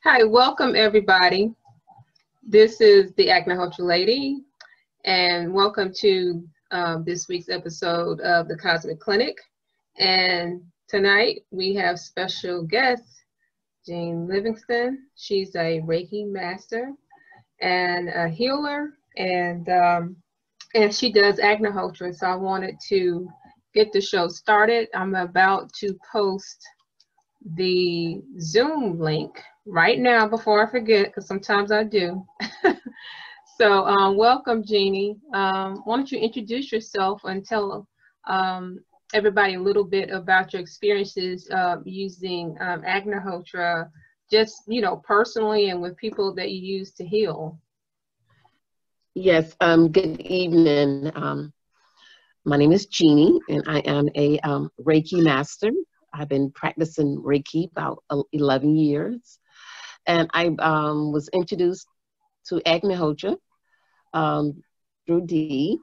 Hi, welcome everybody. This is the Agnihotra Lady, and welcome to this week's episode of the Cosmic Clinic. And tonight we have special guest, Jeannie Livingston. She's a Reiki Master and a healer, and she does Agnihotra. So I wanted to get the show started. I'm about to post the Zoom link right now before I forget, because sometimes I do. So welcome, Jeannie. Why don't you introduce yourself and tell everybody a little bit about your experiences using Agnihotra, just, personally and with people that you use to heal. Yes, good evening. My name is Jeannie, and I am a Reiki Master. I've been practicing Reiki about 11 years, and I was introduced to Agnihotra through Dee.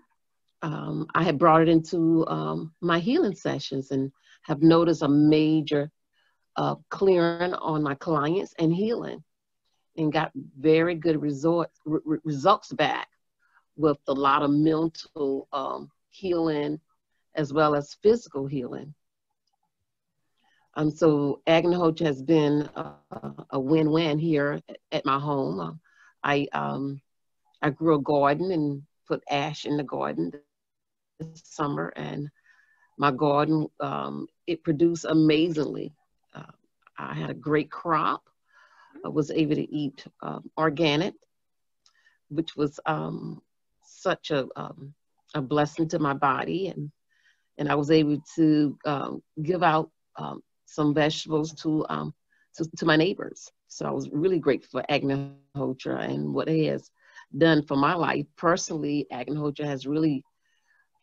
I had brought it into my healing sessions and have noticed a major clearing on my clients and healing, and got very good results back with a lot of mental healing as well as physical healing. So Agnihotra has been a win-win here at my home. I grew a garden and put ash in the garden this summer, and my garden, it produced amazingly. I had a great crop. I was able to eat organic, which was such a blessing to my body, and I was able to give out some vegetables to my neighbors. So I was really grateful for Agnihotra and what it has done for my life. Personally, Agnihotra has really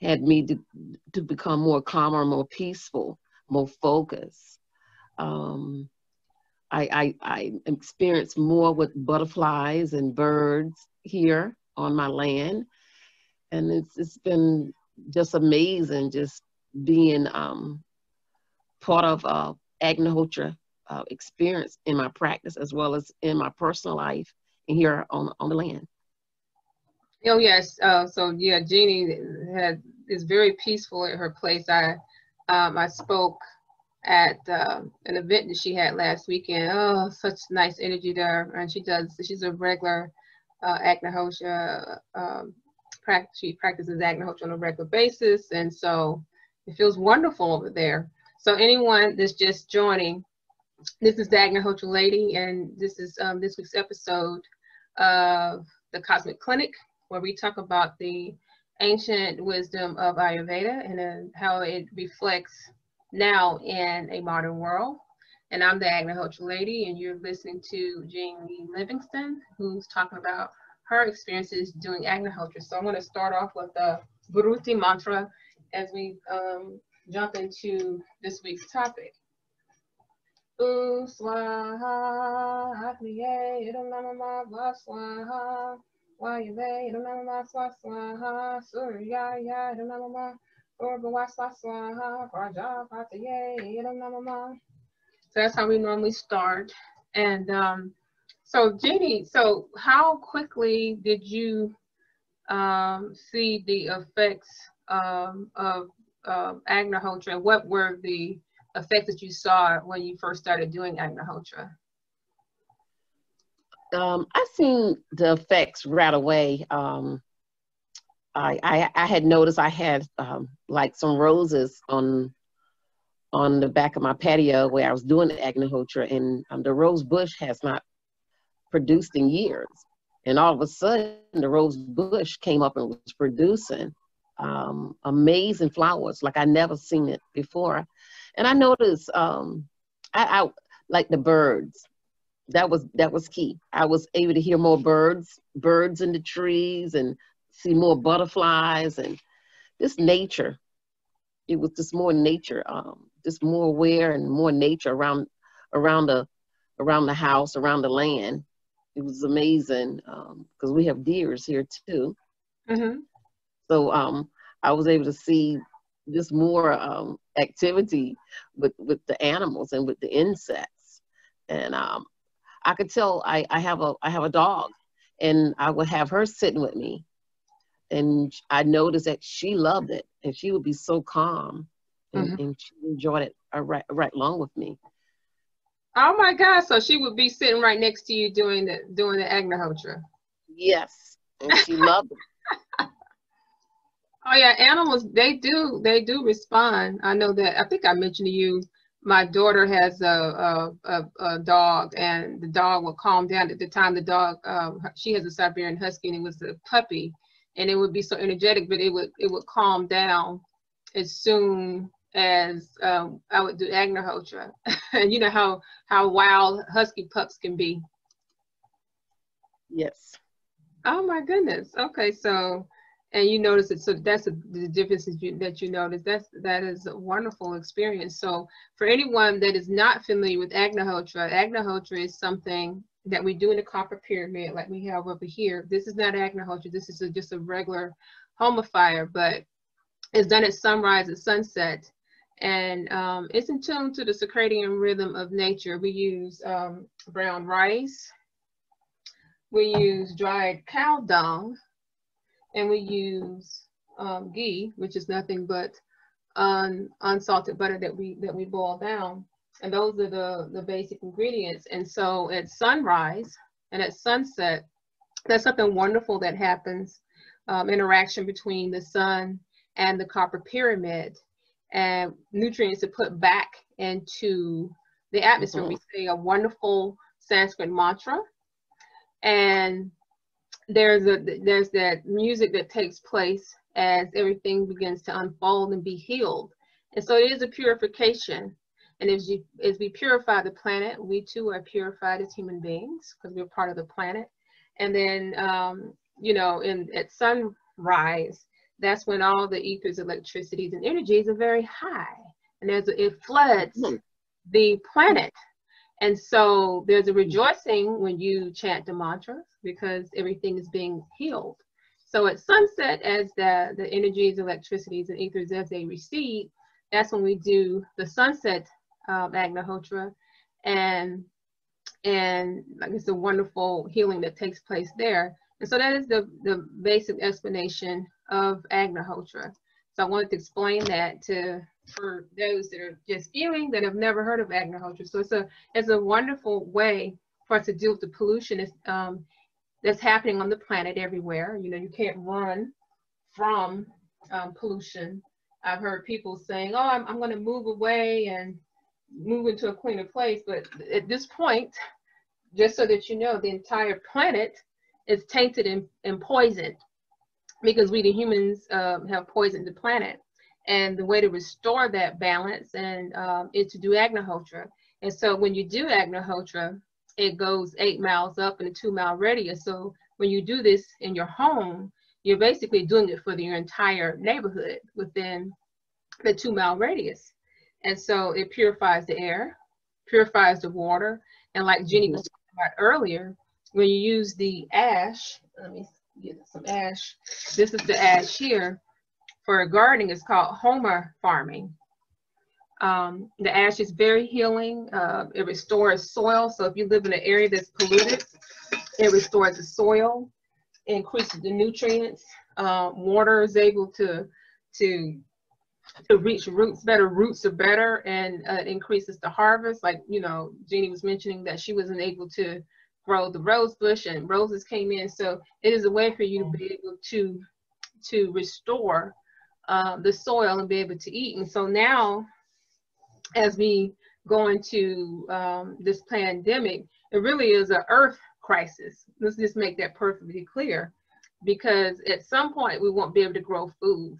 had me to become more calmer, more peaceful, more focused. I experienced more with butterflies and birds here on my land. And it's been just amazing just being part of Agnihotra experience in my practice as well as in my personal life and here on the land. Oh yes, so yeah, Jeannie is very peaceful at her place. I spoke at an event that she had last weekend. Oh, such nice energy there, and she's a regular Agnihotra she practices Agnihotra on a regular basis, and so it feels wonderful over there. So anyone that's just joining, this is the Agnihotra Lady, and this is this week's episode of the Cosmic Clinic, where we talk about the ancient wisdom of Ayurveda and how it reflects now in a modern world. And I'm the Agnihotra Lady, and you're listening to Jeannie Livingston, who's talking about her experiences doing Agnihotra. So I'm going to start off with the Bhuruti mantra as we jump into this week's topic. Swaha, Agniye, Idam Namama, Swaha, Vayave, Idam Namama, Swaha, Suryaya, Idam Namama, Urbawa, Swaha, Prajapataye, Idam Namama. So that's how we normally start. And so Jeannie, so how quickly did you see the effects of Agnihotra? What were the effects that you saw when you first started doing Agnihotra? I seen the effects right away. I had noticed I had like some roses on the back of my patio where I was doing the Agnihotra, and the rose bush has not produced in years. And all of a sudden, the rose bush came up and was producing amazing flowers like I never seen it before. And I noticed, I like the birds. That was key. I was able to hear more birds in the trees, and see more butterflies and this nature. It was just more nature, just more aware and more nature around the house, around the land. It was amazing because we have deers here too. Mm-hmm. So I was able to see just more activity with the animals and with the insects. And I could tell I have a dog, and I would have her sitting with me, and I noticed that she loved it, and she would be so calm, and she enjoyed it right along with me. Oh my God! So she would be sitting right next to you doing the Agnihotra. Yes, and she loved it. Oh yeah, animals, they do respond. I know that. I think I mentioned to you, my daughter has a dog, and the dog will calm down. At the time, the dog, she has a Siberian Husky, and it was a puppy, and it would be so energetic, but it would calm down as soon as I would do Agnihotra. And you know how wild Husky pups can be. Yes. Oh my goodness. Okay, so. And you notice it, so that's the difference that you notice. That is a wonderful experience. So for anyone that is not familiar with Agnihotra, Agnihotra is something that we do in the copper pyramid, like we have over here. This is not Agnihotra. This is just a regular homa fire, but it's done at sunrise and sunset, and it's in tune to the circadian rhythm of nature. We use brown rice. We use dried cow dung. And we use ghee, which is nothing but unsalted butter that we boil down. And those are the basic ingredients. And so at sunrise and at sunset, there's something wonderful that happens, interaction between the sun and the copper pyramid, and nutrients are put back into the atmosphere. We say a wonderful Sanskrit mantra, and there's that music that takes place as everything begins to unfold and be healed. And so it is a purification. And as we purify the planet, we too are purified as human beings because we're part of the planet. And then, you know, at sunrise, that's when all the ethers, electricities, and energies are very high. And it floods the planet. And so there's a rejoicing when you chant the mantras because everything is being healed. So at sunset, as the energies, electricities, and ethers, as they recede, that's when we do the sunset Agnihotra, and like it's a wonderful healing that takes place there. And so that is the basic explanation of Agnihotra. So I wanted to explain that for those that are just viewing that have never heard of Agnihotra. So it's a wonderful way for us to deal with the pollution that's happening on the planet everywhere. You know, you can't run from pollution. I've heard people saying, "Oh, I'm going to move away and move into a cleaner place," but at this point, just so that you know, the entire planet is tainted and poisoned because we, the humans, have poisoned the planet. And the way to restore that balance is to do Agnihotra. And so when you do Agnihotra, it goes 8 miles up in a 2-mile radius. So when you do this in your home, you're basically doing it for your entire neighborhood within the 2-mile radius. And so it purifies the air, purifies the water. And like Jeannie was talking about earlier, when you use the ash, let me get some ash. This is the ash here. For gardening, it's called homa farming. The ash is very healing. It restores soil. So if you live in an area that's polluted, it restores the soil, increases the nutrients. Water is able to reach roots better. Roots are better, and it increases the harvest. Like, you know, Jeannie was mentioning that she wasn't able to grow the rose bush, and roses came in. So it is a way for you to be able to restore the soil and be able to eat. And so now, as we go into this pandemic, it really is an earth crisis. Let's just make that perfectly clear, because at some point we won't be able to grow food.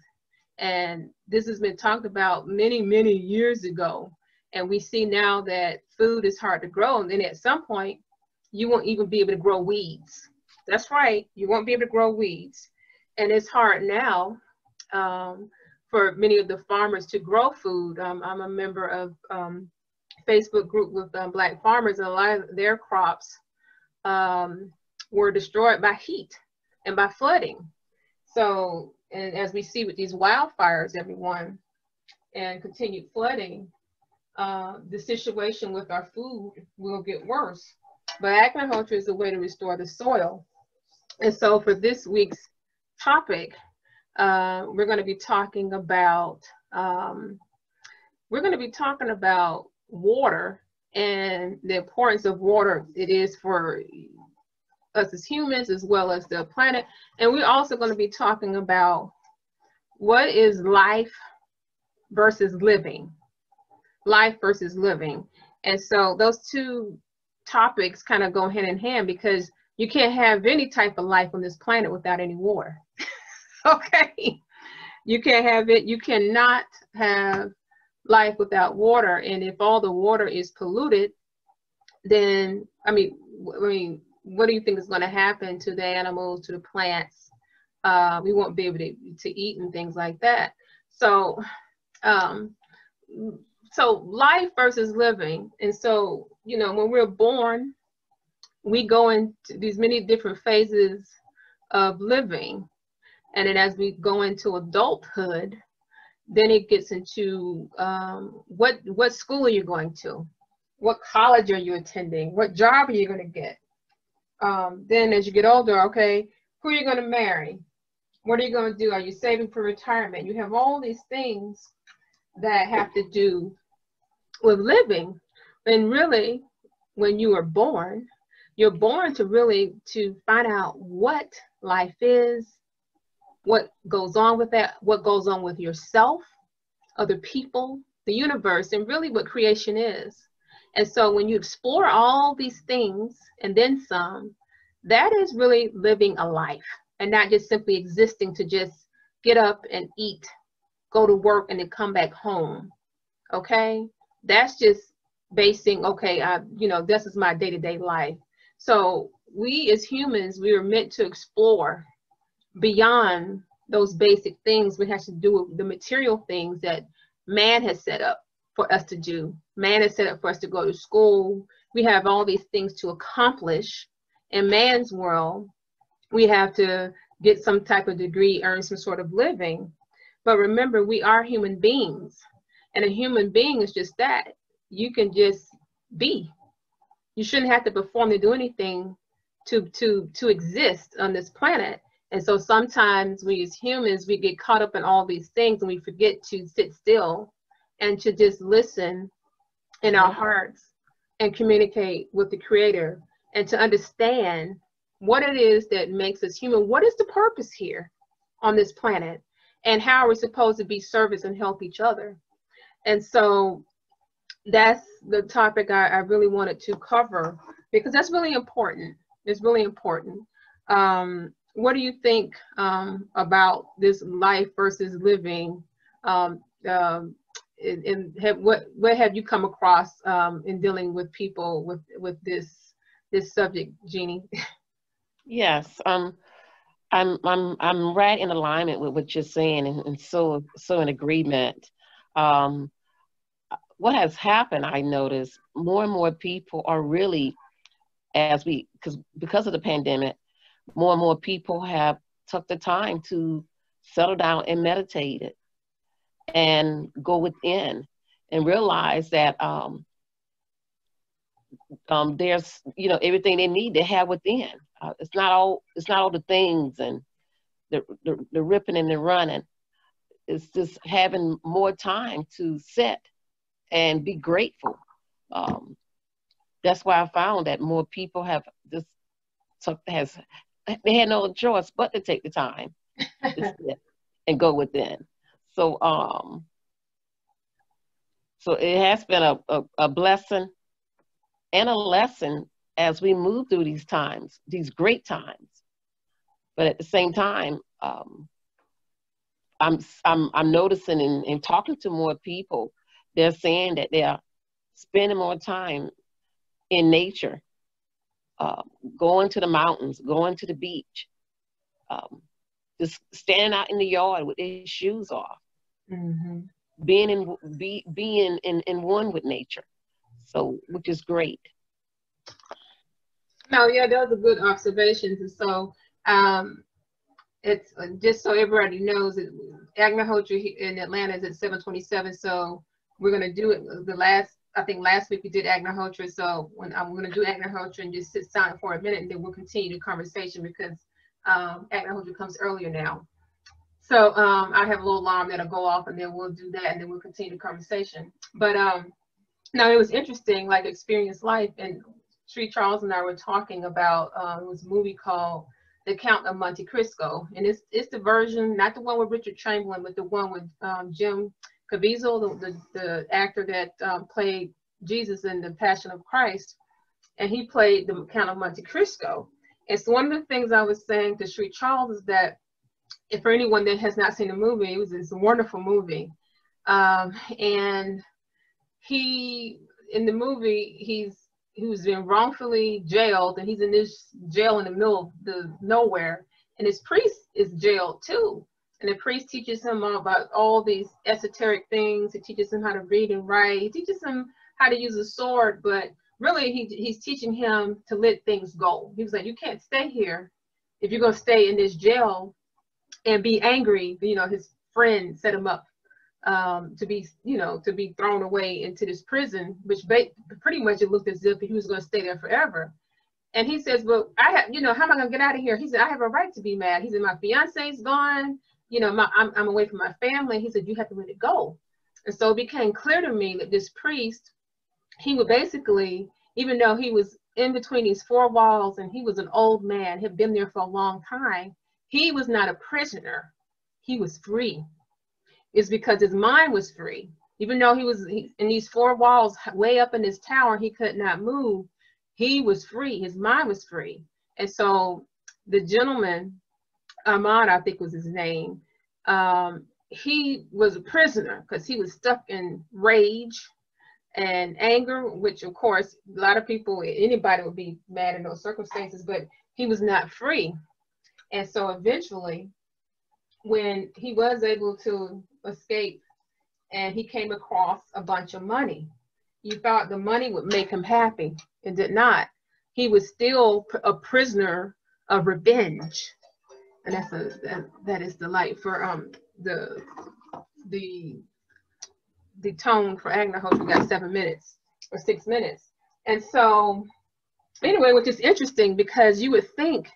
And this has been talked about many, many years ago. And we see now that food is hard to grow. And then at some point, you won't even be able to grow weeds. That's right, you won't be able to grow weeds. And it's hard now for many of the farmers to grow food. I'm a member of Facebook group with Black farmers, and a lot of their crops were destroyed by heat and by flooding. So, and as we see with these wildfires, everyone, and continued flooding, the situation with our food will get worse. but Agnihotra is a way to restore the soil. And so for this week's topic, we're going to be talking about water and the importance of water it is for us as humans as well as the planet. And we're also going to be talking about what is life versus living. Life versus living. And so those two topics kind of go hand in hand, because you can't have any type of life on this planet without any water. Okay? You can't have it. You cannot have life without water. And if all the water is polluted, then, I mean, what do you think is going to happen to the animals, to the plants? We won't be able to eat and things like that. So, so life versus living. And so, you know, when we're born, we go into these many different phases of living. And then as we go into adulthood, then it gets into what school are you going to? What college are you attending? What job are you going to get? Then as you get older, okay, who are you going to marry? What are you going to do? Are you saving for retirement? You have all these things that have to do with living. And really, when you are born, you're born to find out what life is, what goes on with that, what goes on with yourself, other people, the universe, and really what creation is. And so when you explore all these things and then some, that is really living a life, and not just simply existing to just get up and eat, go to work, and then come back home. Okay? That's just basing, okay, you know, this is my day-to-day life. So we as humans, we are meant to explore beyond those basic things. We have to do the material things that man has set up for us to do. Man has set up for us to go to school. We have all these things to accomplish. In man's world, we have to get some type of degree, earn some sort of living. But remember, we are human beings. And a human being is just that. You can just be. You shouldn't have to perform to do anything to exist on this planet. And so sometimes we as humans, we get caught up in all these things and we forget to sit still and to just listen in our hearts and communicate with the Creator, and to understand what it is that makes us human. What is the purpose here on this planet, and how are we supposed to be service and help each other? And so that's the topic I really wanted to cover, because that's really important. It's really important. What do you think about this life versus living? What have you come across in dealing with people with this subject, Jeannie? Yes, I'm right in alignment with what you're saying, and so in agreement. What has happened, I noticed, more and more people are really, because of the pandemic, more and more people have took the time to settle down and meditate it and go within and realize that there's, you know, everything they need to have within. It's not all the things and the ripping and the running. It's just having more time to sit and be grateful. That's why I found that more people have just they had no choice but to take the time to sit and go within. So so it has been a blessing and a lesson as we move through these times, these great times. But at the same time, I'm noticing in talking to more people, they're saying that they are spending more time in nature, going to the mountains, going to the beach, just standing out in the yard with their shoes off, being in one with nature. So, which is great. No, yeah, those are good observations. And so, it's just so everybody knows that Agnihotra in Atlanta is at 7:27. So we're going to do it the last I think last week we did Agnihotra, so when I'm going to do Agnihotra and just sit silent for a minute, and then we'll continue the conversation because Agnihotra comes earlier now. So I have a little alarm that'll go off, and then we'll do that, and then we'll continue the conversation. But now it was interesting, like experience life, and Sri Charles and I were talking about it was a movie called The Count of Monte Cristo, and it's the version, not the one with Richard Chamberlain, but the one with Jim Caviezel, the actor that played Jesus in the Passion of Christ, and he played the Count of Monte Cristo. And so one of the things I was saying to Sri Charles is that if for anyone that has not seen the movie, it's a wonderful movie, and he in the movie he was being wrongfully jailed, and he's in this jail in the middle of the nowhere, and his priest is jailed too. And the priest teaches him all about all these esoteric things. He teaches him how to read and write. He teaches him how to use a sword, but really he's teaching him to let things go. He was like, you can't stay here if you're going to stay in this jail and be angry. You know, his friend set him up to be thrown away into this prison, which pretty much it looked as if he was going to stay there forever. And he says, well, how am I going to get out of here? He said, I have a right to be mad. He said, my fiance's gone. I'm away from my family. He said, you have to let it go. And so it became clear to me that this priest, he would basically, even though he was in between these four walls and he was an old man, had been there for a long time, he was not a prisoner. He was free. It's because his mind was free. Even though he was in these four walls, way up in this tower, he could not move. He was free. His mind was free. And so the gentleman, Ahmad, I think was his name, he was a prisoner because he was stuck in rage and anger, which of course, a lot of people, anybody would be mad in those circumstances, but he was not free. And so eventually, when he was able to escape and he came across a bunch of money, you thought the money would make him happy. It did not. He was still a prisoner of revenge. And that is the light for the tone for Agnihotra. We got 7 minutes or 6 minutes. And so anyway, which is interesting because you would think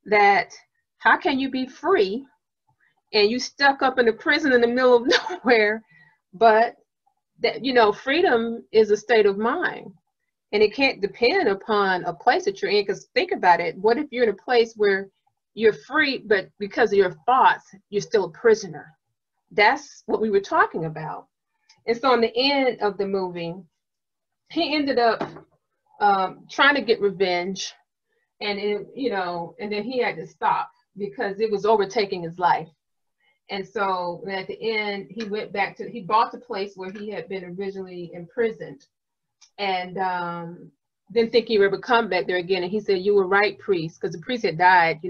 that how can you be free and you stuck up in a prison in the middle of nowhere? But that, freedom is a state of mind, and it can't depend upon a place that you're in. Because think about it, what if you're in a place where you're free, but because of your thoughts, you're still a prisoner? That's what we were talking about. And so in the end of the movie, he ended up trying to get revenge, and and then he had to stop because it was overtaking his life. And so at the end, he went back he bought the place where he had been originally imprisoned, and didn't think he would ever come back there again. And he said, you were right, priest, because the priest had died,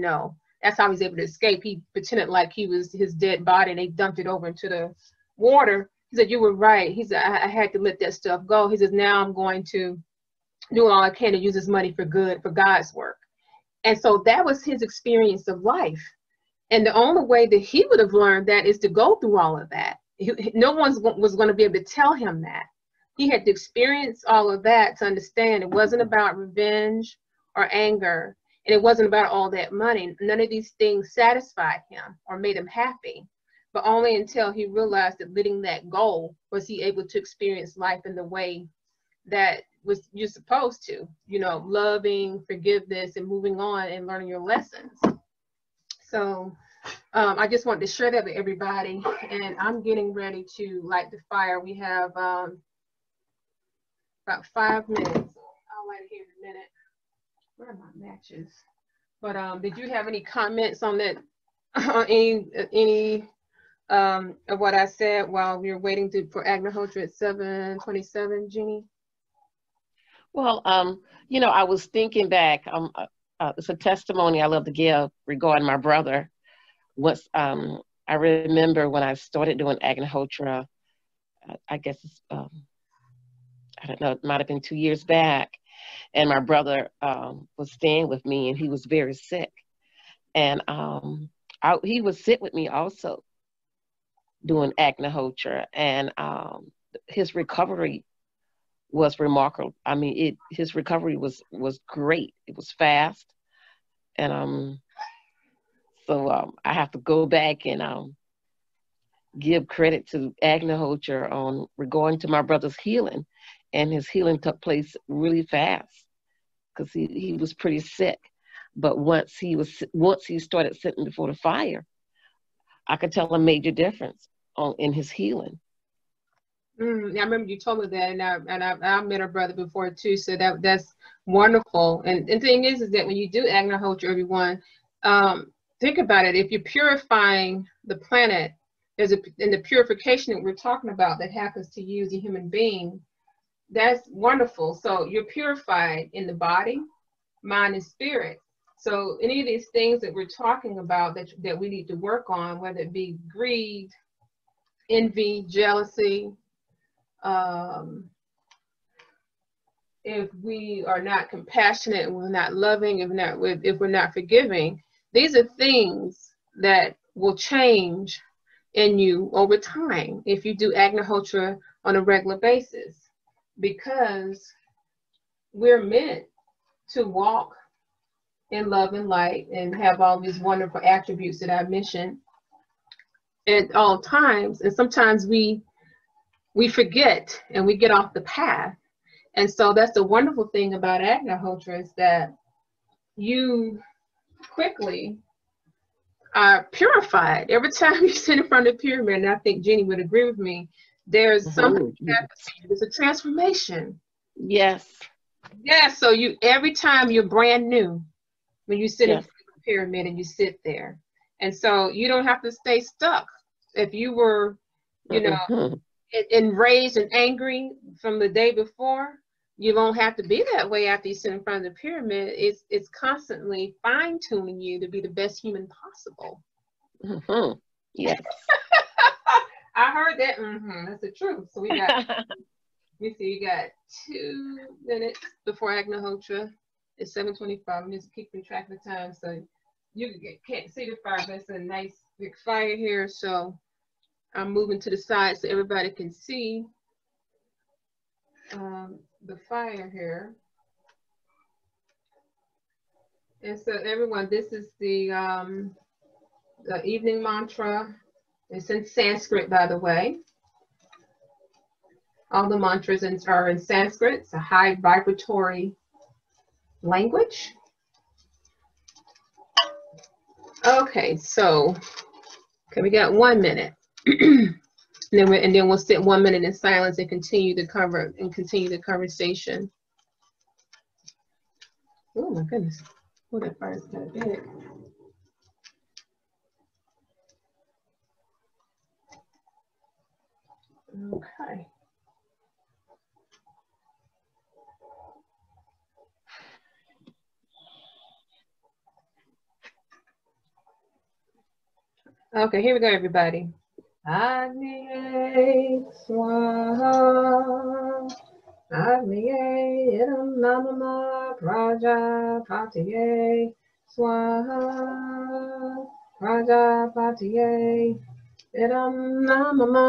that's how he was able to escape. He pretended like he was his dead body, and they dumped it over into the water. He said, you were right. He said, I had to let that stuff go. He says, now I'm going to do all I can to use this money for good, for God's work. And so that was his experience of life. And the only way that he would have learned that is to go through all of that. No one was going to be able to tell him that. He had to experience all of that to understand it wasn't about revenge or anger, and it wasn't about all that money. None of these things satisfied him or made him happy, but only until he realized that letting that go was he able to experience life in the way that you're supposed to, loving, forgiveness, and moving on and learning your lessons. So I just wanted to share that with everybody, and I'm getting ready to light the fire. We have about 5 minutes. I'll light it here in a minute. Where are my matches? But did you have any comments on that? Any of what I said while we were waiting for Agnihotra at 7:27, Jeannie? Well, I was thinking back. It's a testimony I love to give regarding my brother. I remember when I started doing Agnihotra, I guess I don't know, it might have been 2 years back, and my brother was staying with me, and he was very sick, and he would sit with me also doing Agnihotra, and his recovery was remarkable. I mean, his recovery was great. It was fast, and so I have to go back and give credit to Agnihotra on regarding to my brother's healing, and his healing took place really fast because he was pretty sick. But once he started sitting before the fire, I could tell a major difference in his healing. I remember you told me that, and I met her brother before too, so that's wonderful. And the thing is that when you do Agnihotra, everyone, think about it. If you're purifying the planet, in the purification that we're talking about that happens to you as a human being, that's wonderful. So you're purified in the body, mind, and spirit. So any of these things that we're talking about that we need to work on, whether it be greed, envy, jealousy, if we are not compassionate and we're not loving, if we're not forgiving, these are things that will change in you over time if you do Agnihotra on a regular basis, because we're meant to walk in love and light and have all these wonderful attributes that I mentioned at all times. And sometimes we forget and we get off the path. And so that's the wonderful thing about Agnihotra, is that you quickly are purified. Every time you sit in front of the pyramid, and I think Jeannie would agree with me, there's something there's a transformation. Yes. Yeah, so every time you're brand new when you sit in front of the pyramid and you sit there. And so you don't have to stay stuck. If you were, enraged and angry from the day before, you won't have to be that way after you sit in front of the pyramid. It's constantly fine-tuning you to be the best human possible. Yes. I heard that. That's the truth. So we got, you got 2 minutes before Agnihotra. It's 7:25. I'm just keeping track of the time, so you can't see the fire, but it's a nice big fire here. So I'm moving to the side so everybody can see the fire here. And so everyone, this is the evening mantra. It's in Sanskrit, by the way. All the mantras are in Sanskrit. It's a high vibratory language. Okay, so we got 1 minute. And then we'll sit 1 minute in silence and continue the conversation. Oh my goodness. Oh, that fire's kind of big. Okay. Okay, here we go, everybody. Agniye Swaha, Agniye Idam Namama Prajapatiye Swaha, Prajapatiye Idam Namama.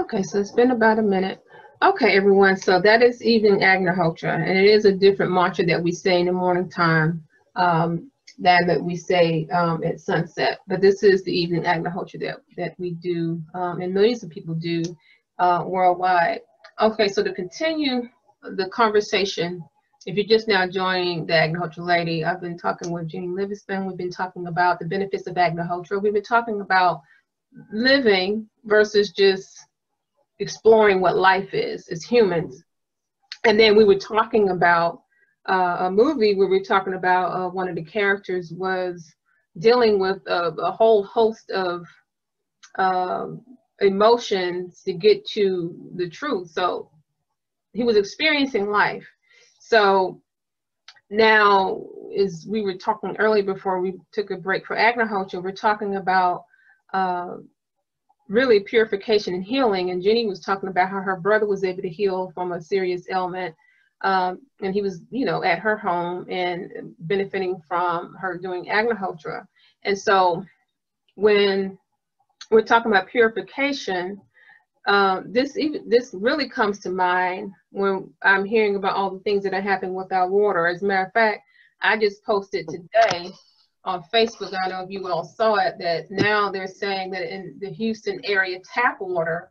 Okay, so it's been about a minute. Okay, everyone, so that is evening Agnihotra, and it is a different mantra that we say in the morning time than that we say at sunset. But this is the evening Agnihotra that we do, and millions of people do worldwide. Okay, so to continue the conversation, if you're just now joining the Agnihotra Lady, I've been talking with Jeannie Livingston. We've been talking about the benefits of Agnihotra. We've been talking about living versus just exploring what life is as humans. And then we were talking about a movie where we were talking about one of the characters was dealing with a whole host of emotions to get to the truth. So he was experiencing life. So now, as we were talking earlier before we took a break for Agnihotra, we're talking about really purification and healing. And Jeannie was talking about how her brother was able to heal from a serious ailment. And he was, you know, at her home and benefiting from her doing Agnihotra. And so when we're talking about purification, this really comes to mind when I'm hearing about all the things that are happening with our water. As a matter of fact, I just posted today on Facebook, I don't know if you all saw it, that now they're saying that in the Houston area tap water,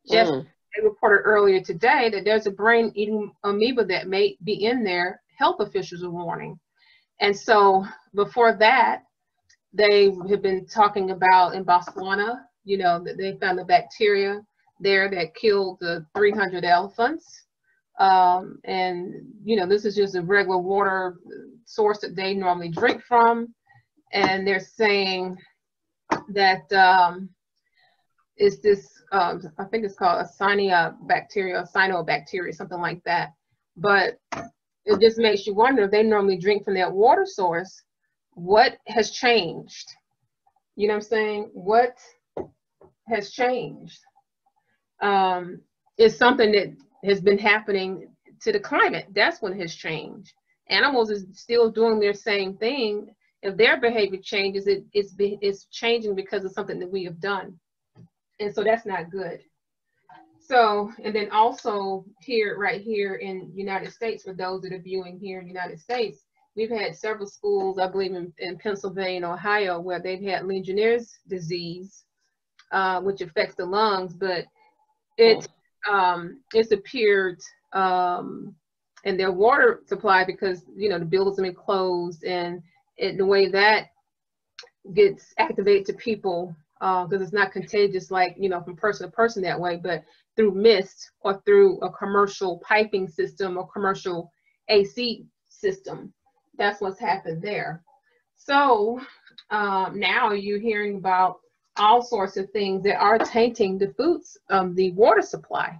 just they reported earlier today that there's a brain-eating amoeba that may be in there. Health officials are warning. And so before that, they have been talking about in Botswana, you know, that they found the bacteria there that killed the 300 elephants. And, you know, this is just a regular water source that they normally drink from. And they're saying that is this, I think it's called a cyanobacteria, something like that. But it just makes you wonder, if they normally drink from that water source, what has changed? You know what I'm saying? What has changed? It's something that has been happening to the climate. That's what has changed. Animals is still doing their same thing. If their behavior changes, it's changing because of something that we have done. And so that's not good. So, and then also here, right here in United States, for those that are viewing here in the United States, we've had several schools, I believe in Pennsylvania and Ohio, where they've had Legionnaire's disease, which affects the lungs, but it's appeared in their water supply because, you know, the buildings have been closed, and the way that gets activated to people, because it's not contagious like, you know, from person to person that way, but through mist or through a commercial piping system or commercial AC system. That's what's happened there. So now you're hearing about all sorts of things that are tainting the foods, the water supply.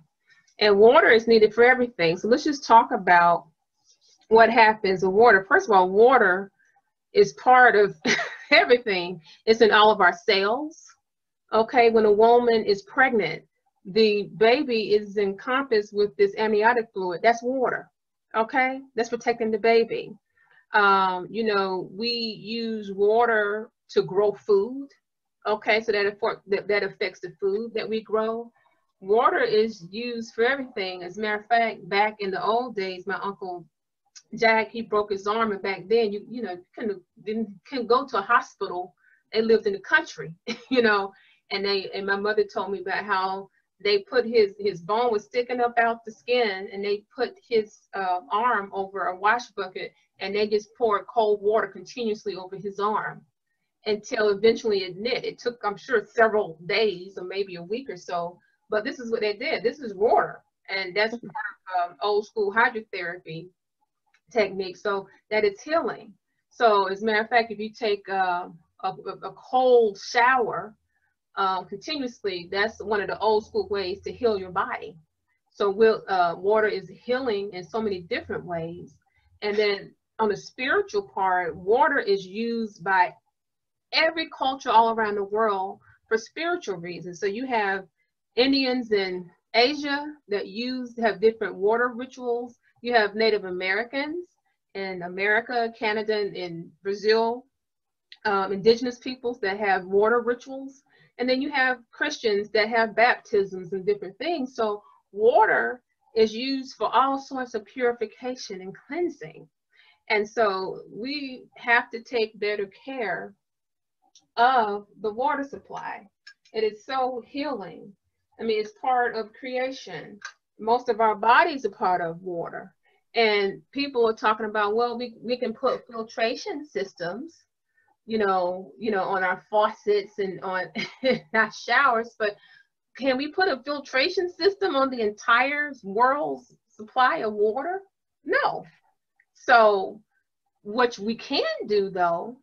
And water is needed for everything. So let's just talk about what happens with water. First of all, water is part of everything. It's in all of our cells. Okay, when a woman is pregnant, the baby is encompassed with this amniotic fluid. That's water. Okay, that's protecting the baby. You know, we use water to grow food. Okay, so that affects the food that we grow. Water is used for everything. As a matter of fact, back in the old days, my uncle Jack, he broke his arm, and back then you know, couldn't go to a hospital. They lived in the country, you know, and my mother told me about how they put his bone was sticking up out the skin, and they put his arm over a wash bucket, and they just poured cold water continuously over his arm until eventually it knit. It took, I'm sure, several days or maybe a week or so, but this is what they did. This is water, and that's part of old school hydrotherapy technique, so that it's healing. So as a matter of fact, if you take a cold shower continuously, that's one of the old school ways to heal your body. So water is healing in so many different ways. And then on the spiritual part, water is used by every culture all around the world for spiritual reasons. So you have Indians in Asia that have different water rituals. You have Native Americans in America, Canada, and Brazil, indigenous peoples that have water rituals. And then you have Christians that have baptisms and different things. So water is used for all sorts of purification and cleansing. And so we have to take better care of the water supply. It is so healing. I mean, it's part of creation. Most of our bodies are part of water. And people are talking about, well, we can put filtration systems, on our faucets and on our showers, but can we put a filtration system on the entire world's supply of water? No. So what we can do, though,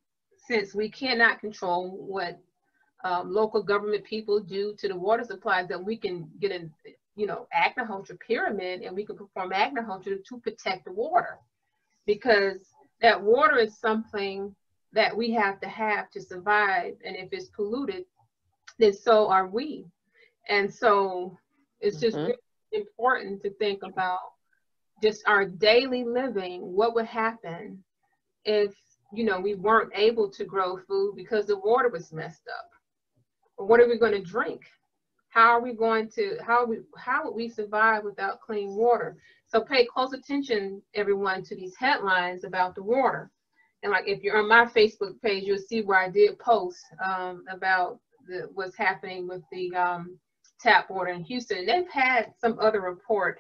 since we cannot control what local government people do to the water supplies, that we can get an Agnihotra pyramid, and we can perform Agnihotra to protect the water, because that water is something that we have to survive. And if it's polluted, then so are we. And so it's just really important to think about just our daily living. What would happen if, we weren't able to grow food because the water was messed up? Or what are we going to drink? How would we survive without clean water? So pay close attention, everyone, to these headlines about the water. And like, if you're on my Facebook page, you'll see where I did post about what's happening with the tap water in Houston. They've had some other report,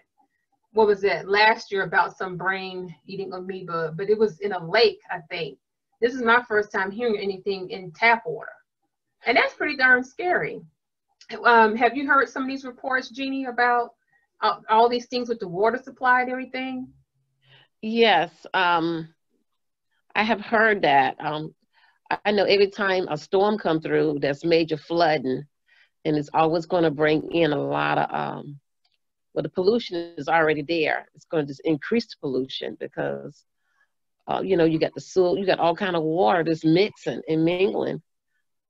what was that, last year, about some brain eating amoeba, but it was in a lake, I think. This is my first time hearing anything in tap water. And that's pretty darn scary. Have you heard some of these reports, Jeannie, about all these things with the water supply and everything? Yes, I have heard that. I know every time a storm comes through, there's major flooding, and it's always going to bring in a lot of, the pollution is already there. It's going to just increase the pollution because, you got the soil, you got all kind of water that's mixing and mingling.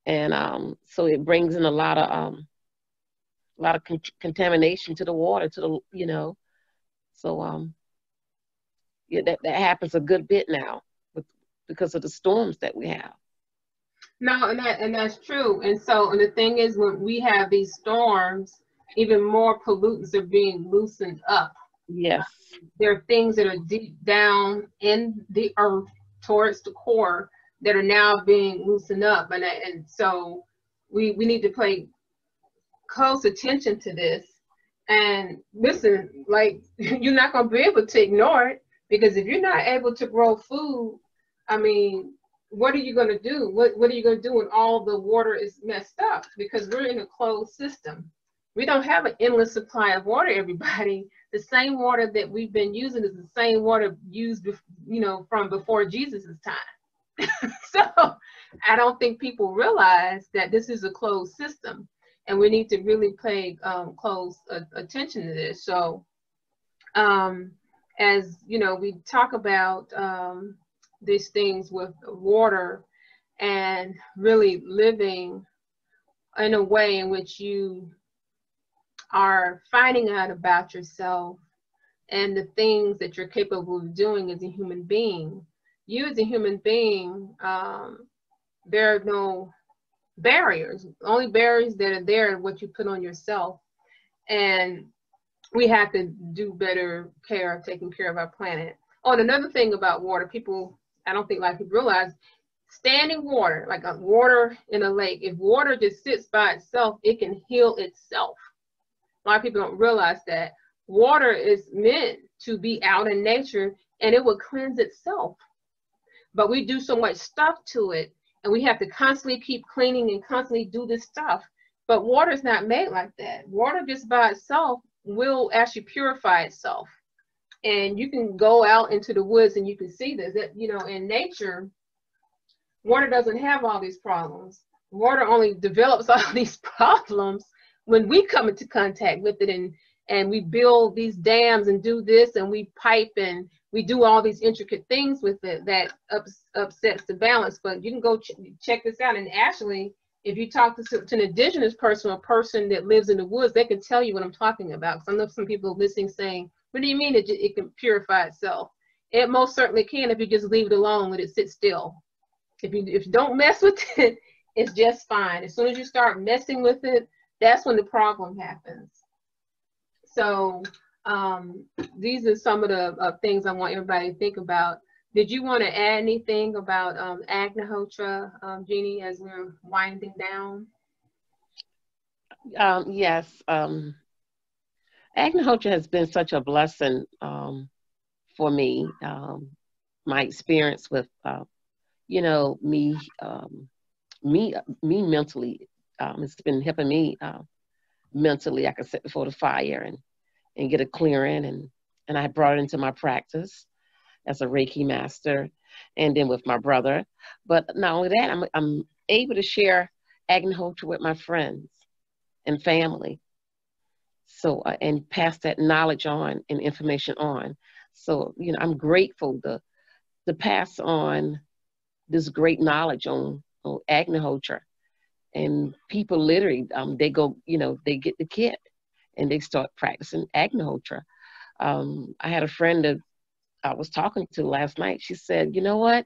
And so it brings in a lot of contamination to the water, so that happens a good bit now because of the storms that we have. No, and that's true. And so, and the thing is, when we have these storms, even more pollutants are being loosened up. Yes. There are things that are deep down in the earth towards the core that are now being loosened up. And so we need to pay close attention to this. And listen, like, you're not going to be able to ignore it, because if you're not able to grow food, I mean, what are you going to do? What are you going to do when all the water is messed up? Because we're in a closed system. We don't have an endless supply of water, everybody. The same water that we've been using is the same water used, from before Jesus' time. So I don't think people realize that this is a closed system, and we need to really pay close attention to this. So as we talk about these things with water, and really living in a way in which you are finding out about yourself and the things that you're capable of doing as a human being. You as a human being, there are no barriers. The only barriers that are there are what you put on yourself. And we have to do better care of taking care of our planet. Oh, and another thing about water, I don't think a lot of people realize, standing water, like a water in a lake, if water just sits by itself, it can heal itself. A lot of people don't realize that water is meant to be out in nature, and it will cleanse itself. But we do so much stuff to it, and we have to constantly keep cleaning and constantly do this stuff. But water is not made like that. Water just by itself will actually purify itself. And you can go out into the woods and you can see this, that, in nature, water doesn't have all these problems. Water only develops all these problems when we come into contact with it, and we build these dams and do this, and we pipe and we do all these intricate things with it that upsets the balance. But you can go check this out. And actually, if you talk to an indigenous person or a person that lives in the woods, they can tell you what I'm talking about. Because I know some people listening saying, what do you mean it can purify itself? It most certainly can if you just leave it alone, let it sit still. If you don't mess with it, it's just fine. As soon as you start messing with it, that's when the problem happens. So these are some of the things I want everybody to think about. Did you want to add anything about Agnihotra, Jeannie, as we're winding down? Yes. Agnihotra has been such a blessing for me. My experience with, you know, me mentally, it's been helping me mentally. I can sit before the fire and get a clearing, and I brought it into my practice as a Reiki Master, and then with my brother. But not only that, I'm able to share Agnihotra with my friends and family. So, and pass that knowledge on and information on. So, you know, I'm grateful to pass on this great knowledge on Agnihotra. And people literally, they go, you know, they get the kit and they start practicing Agnihotra. I had a friend that I was talking to last night. She said, you know what?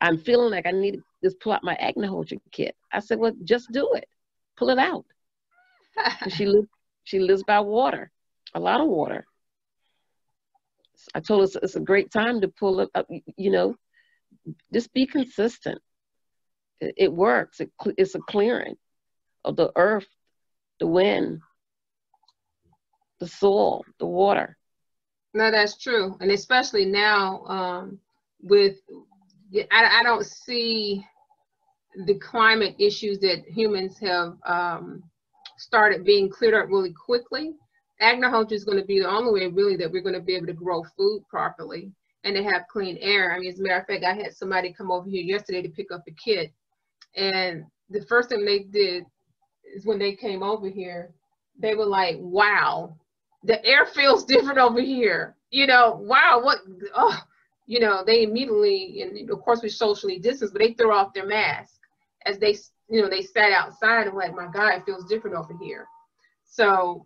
I'm feeling like I need to just pull out my Agnihotra kit. I said, well, just do it. Pull it out. She lives by water, a lot of water. I told her it's a great time to pull it up, you know, just be consistent. It works. It's a clearing of the earth, the wind, the soil, the water. No, that's true. And especially now with, I don't see the climate issues that humans have started being cleared up really quickly. Agnihotra is going to be the only way really that we're going to be able to grow food properly and to have clean air. I mean, as a matter of fact, I had somebody come over here yesterday to pick up a kit, and the first thing they did is when they came over here, they were like, wow, the air feels different over here. You know, wow, what, oh, you know, they immediately, and of course we socially distanced, but they threw off their mask as they, you know, they sat outside and like, my God, it feels different over here. So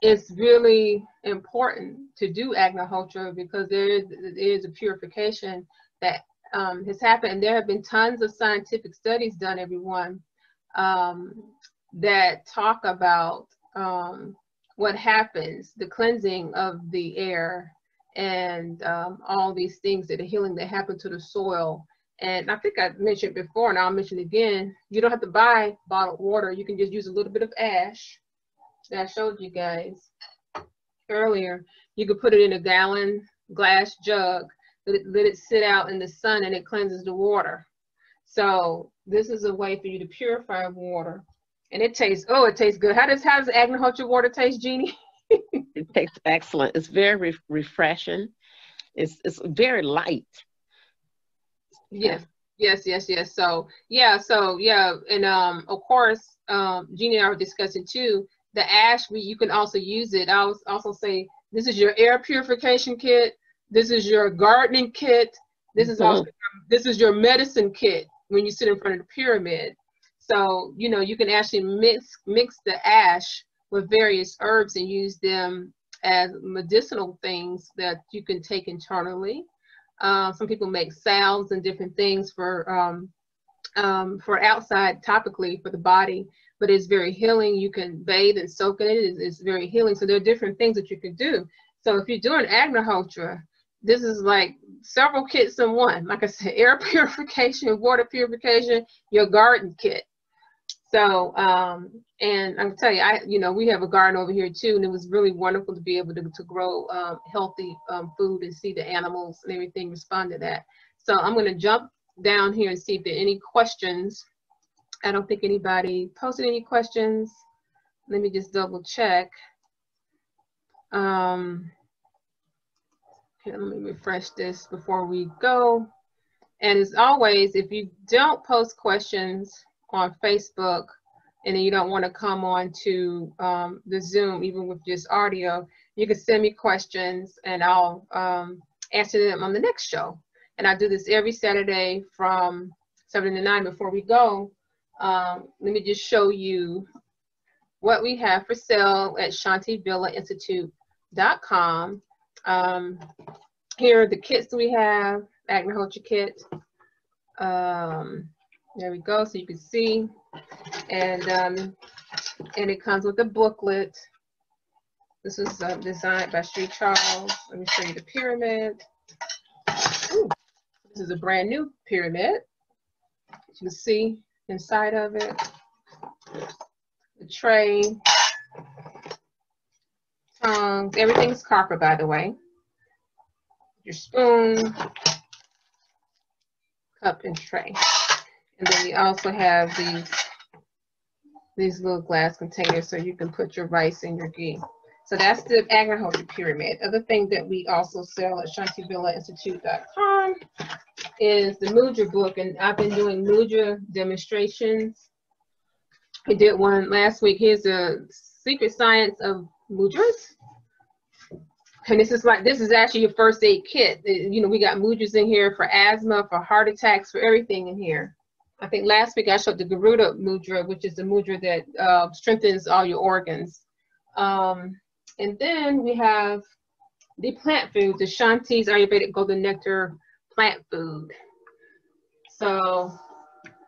it's really important to do Agnihotra because there is a purification that has happened. And there have been tons of scientific studies done, everyone, that talk about what happens, the cleansing of the air and all these things that are healing that happen to the soil. And I think I mentioned before, and I'll mention again, you don't have to buy bottled water. You can just use a little bit of ash that I showed you guys earlier. You could put it in a gallon glass jug, let it sit out in the sun, and it cleanses the water. So this is a way for you to purify water. And it tastes, oh, it tastes good. How does Agnihotra water taste, Jeannie? It tastes excellent. It's very refreshing. It's very light. Yes, yes. So yeah, and of course, Jeannie and I were discussing too. The ash, you can also use it. I was also say this is your air purification kit. This is your gardening kit. This is also this is your medicine kit when you sit in front of the pyramid. So you know you can actually mix the ash with various herbs and use them as medicinal things that you can take internally. Some people make salves and different things for outside topically for the body, but it's very healing. You can bathe and soak in it. It's very healing. So there are different things that you can do. So if you're doing Agnihotra, this is like several kits in one. Like I said, air purification, water purification, your garden kit. So, and I'm tell you, we have a garden over here too, and it was really wonderful to be able to grow healthy food and see the animals and everything respond to that. So I'm going to jump down here and see if there are any questions. I don't think anybody posted any questions. Let me just double check. Here, let me refresh this before we go. And as always, if you don't post questions on Facebook and then you don't want to come on to the Zoom, even with just audio, you can send me questions and I'll answer them on the next show. And I do this every Saturday from 7 to 9. Before we go, let me just show you what we have for sale at shantivillainstitute.com. Here are the kits we have, Agnihotra kit. There we go, so you can see. And it comes with a booklet. This is designed by Sri Charles. Let me show you the pyramid. Ooh, this is a brand new pyramid. You can see inside of it. The tray, tongs, everything's copper, by the way. Your spoon, cup, and tray. And then you also have these little glass containers so you can put your rice and your ghee. So that's the Agnihotra pyramid. Other thing that we also sell at shantivillainstitute.com is the mudra book, and I've been doing mudra demonstrations. I did one last week. Here's the secret science of mudras. And this is actually your first aid kit. You know, we got mudras in here for asthma, for heart attacks, for everything in here. I think last week I showed the Garuda mudra, which is the mudra that strengthens all your organs. And then we have the plant food, the Shanti's Ayurvedic Golden Nectar plant food. So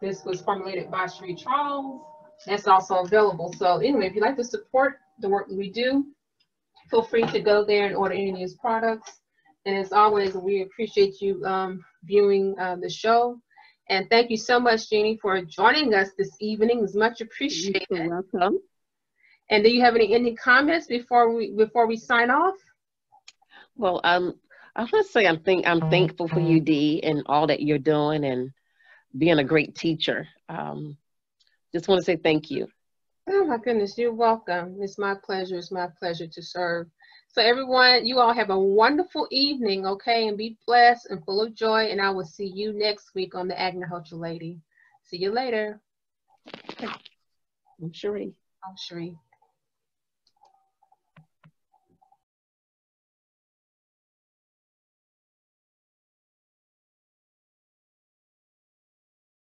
this was formulated by Sri Charles. That's also available. So anyway, if you'd like to support the work that we do, feel free to go there and order any of these products. And as always, we appreciate you viewing the show. And thank you so much, Jeannie, for joining us this evening. It's much appreciated. You're welcome. And do you have any ending comments before we sign off? Well, I want to say I'm thankful for you, Dee, and all that you're doing and being a great teacher. Just want to say thank you. Oh my goodness, you're welcome. It's my pleasure. It's my pleasure to serve. So everyone, you all have a wonderful evening, okay? And be blessed and full of joy. And I will see you next week on the Agnihotra Lady. See you later. I'm Cherie. I'm Cherie.